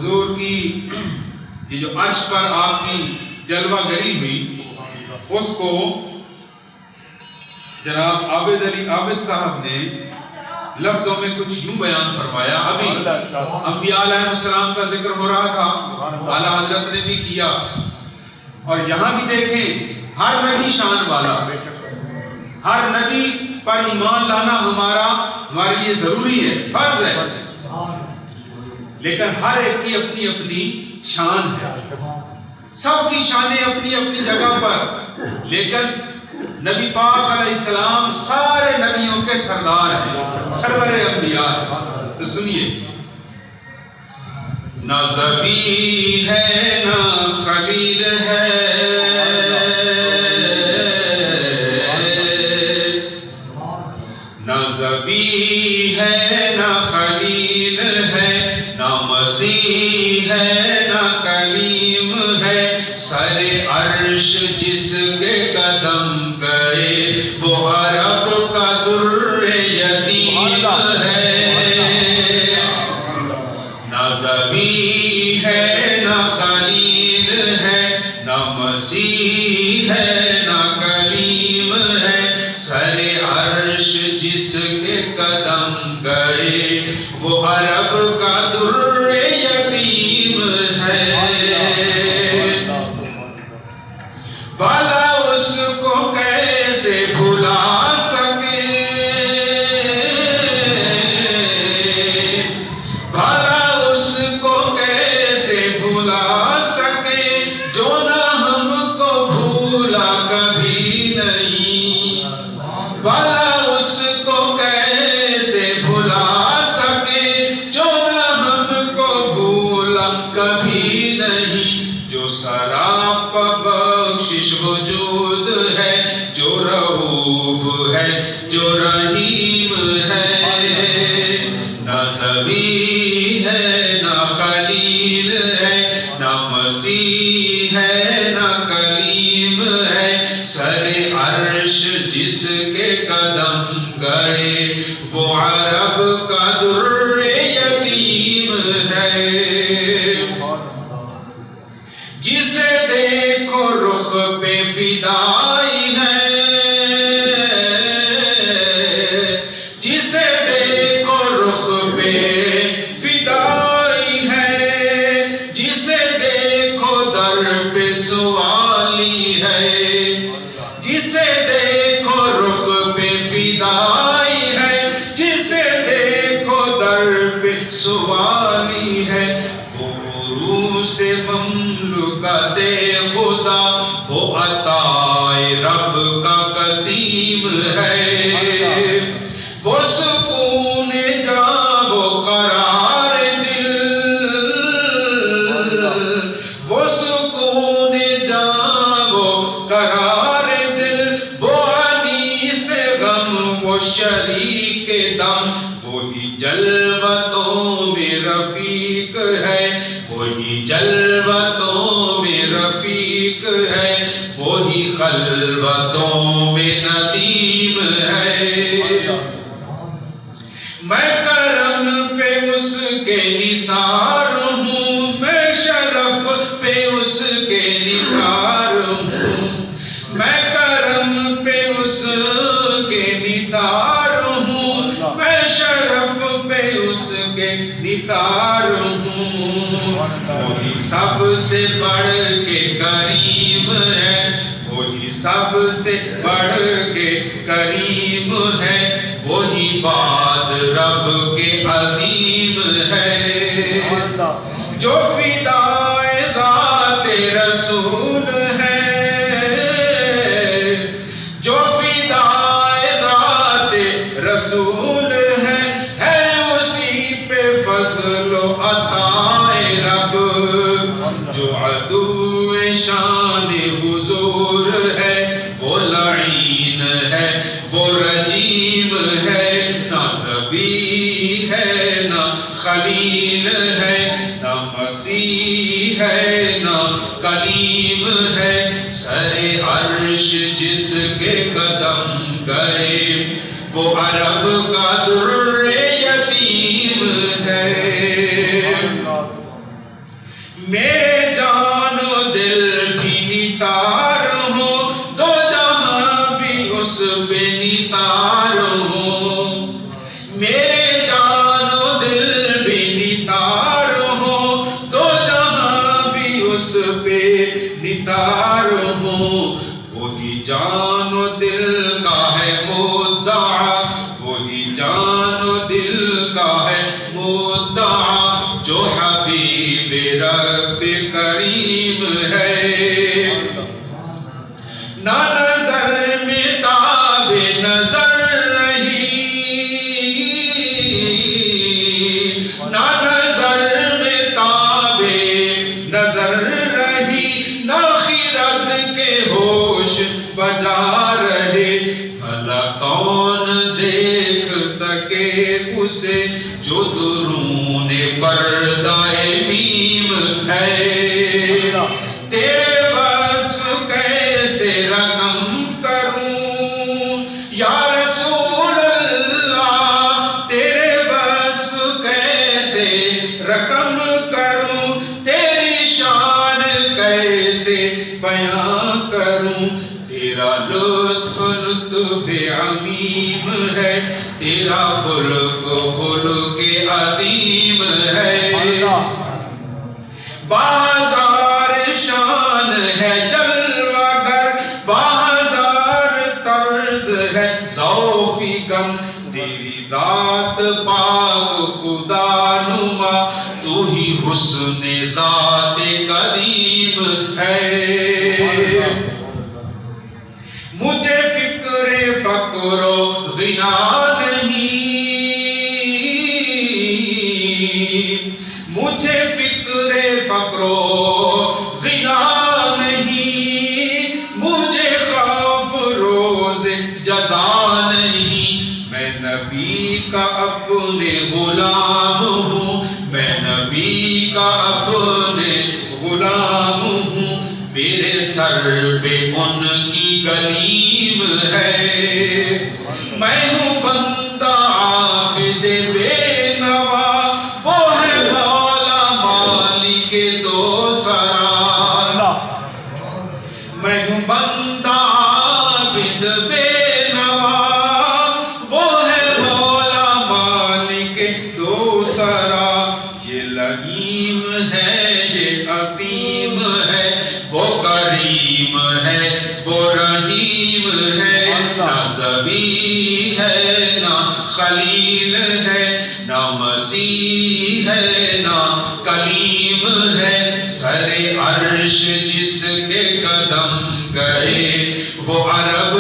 حضور کی یہ جو عرش پر آپ کی جلوہ گری ہوئی، اس کو جناب عابد علی عابد صاحب نے لفظوں میں کچھ یوں بیان فرمایا. ابھی انبیاء علیہ السلام کا ذکر ہو رہا تھا، اعلیٰ حضرت نے بھی کیا، اور یہاں بھی دیکھیں ہر نبی شان والا، ہر نبی پر ایمان لانا ہمارے لیے ضروری ہے، فرض ہے، لیکن ہر ایک کی اپنی اپنی شان ہے، سب کی شانیں اپنی اپنی جگہ پر، لیکن نبی پاک علیہ السلام سارے نبیوں کے سردار ہیں، سرور انبیاء ہیں. تو سنیے، نہ ذبیح ہے نہ خلیل ہے، نہ ذبیح ہے نہ خلیل ہے، نہ مسیح ہے نہ کلیم ہے، سر عرش جس کے قدم گئے وہ عرب کا در یتیم ہے. نہ ذبیح ہے نہ خلیل ہے، نہ مسیح ہے نہ کلیم ہے، سر عرش جس کے قدم گئے وہ عرب کا در یتیم ہے. بھلا اس کو کیسے بھلا سکے، بھلا اس کو کیسے بھلا سکے، جو نہ ہم کو بھولا کبھی نہیں. بھلا اس کو کیسے بھلا سکے، جو نہ ہم کو بھولا کبھی نہیں. جو سراپا بخشش وجود ہے، جو رؤوف ہے جو رحیم ہے، نہ ذبیح ہے نہ خلیل ہے، نہ مسیح ہے نہ کلیم ہے، سر عرش جس کے قدم گئے وہ عرب کا در یتیم ہے. جسے دیکھو رخ پہ فدائی ہے، جسے دیکھو رخ پہ فدائی ہے، جسے دیکھو در پہ سوالی ہے، جسے دیکھو رخ پہ فدائی ہے، جسے دیکھو در پہ سوالی ہے. وہ عروس مملکت خدا، وہ عطائے رب کا قسیم ہے، وہ سکون جا وہ قرار دل، وہ سکون جا وہ قرار دل، وہ انیس غم وہ شریک دم، وہی جلوتوں میں رفیق ہے، وہی جلوتوں میں رفیق ہے، وہی خلوتوں میں ندیم ہے. میں کرم پہ اس کے نثار ہوں، میں شرف پہ اس کے نثار ہوں، میں کرم پہ اس کے نثار ہوں، میں شرف پہ اس کے نثار ہوں. وہی سب سے بڑھ کے کریم ہے، وہی سب سے بڑھ کے کریم ہے، وہی بات رب کے عظیم ہے. جو فدائے ذات رسول ہے، جو فدائے ذات رسول ہے اسی پہ فضل و عطائے رب. جو عدو شان حضور ہے وہ لعین ہے وہ رجیم ہے، نہ ذبیح ہے نہ خلیل ہے، نہ مسیح ہے نہ کلیم ہے، سر عرش جس کے قدم گئے وہ عرب کا در یتیم ہے. پہ نثار ہوں، وہی جان و دل کا ہے مدعا، وہی جان و دل کا ہے مدعا، جو حبیب رب کریم ہے۔ نہ نظر میں تاب نظر رہی، نہ نظر میں تاب نظر رہی، نہ خرد کے ہوش بجا رہے، بھلا کون دیکھ سکے اسے جو درون پردہ میم ہے۔ تیرے وصف کیسے رقم کروں یا رسول اللہ، تیرے وصف کیسے رقم کروں، تیری شان کیسے بیان کروں، تیرا لطف لطف عمیم ہے، تیرا خلق خلق عظیم ہے۔ بازار شان ہے جلوہ گر، بازار طرز ہے ذوفی گم، تیری ذات پاک خدا نما، تو ہی حسن ذات قدیم ہے۔ مجھے فکر فقر و غنا نہیں، مجھے فکر فقر و غنا نہیں، مجھے خوف روز جزا نہیں، میں نبی کا اپنے غلام ہوں، میں نبی کا اپنے غلام ہوں، میرے سر پہ ان کی گلیم ہے۔ میں ہوں بندہ عابد بے نوا، وہ ہے مولا مالک دو سرا۔ میں ہوں بندہ عابد بے نوا، وہ ہے مولا مالک دو سرا۔ یہ لئیم ہے یہ عظیم ہے، وہ کریم ہے وہ رحیم ہے، نہ ذبیح ہے نہ خلیل ہے، نہ مسیح ہے نہ کلیم ہے، سر عرش جس کے قدم گئے وہ عرب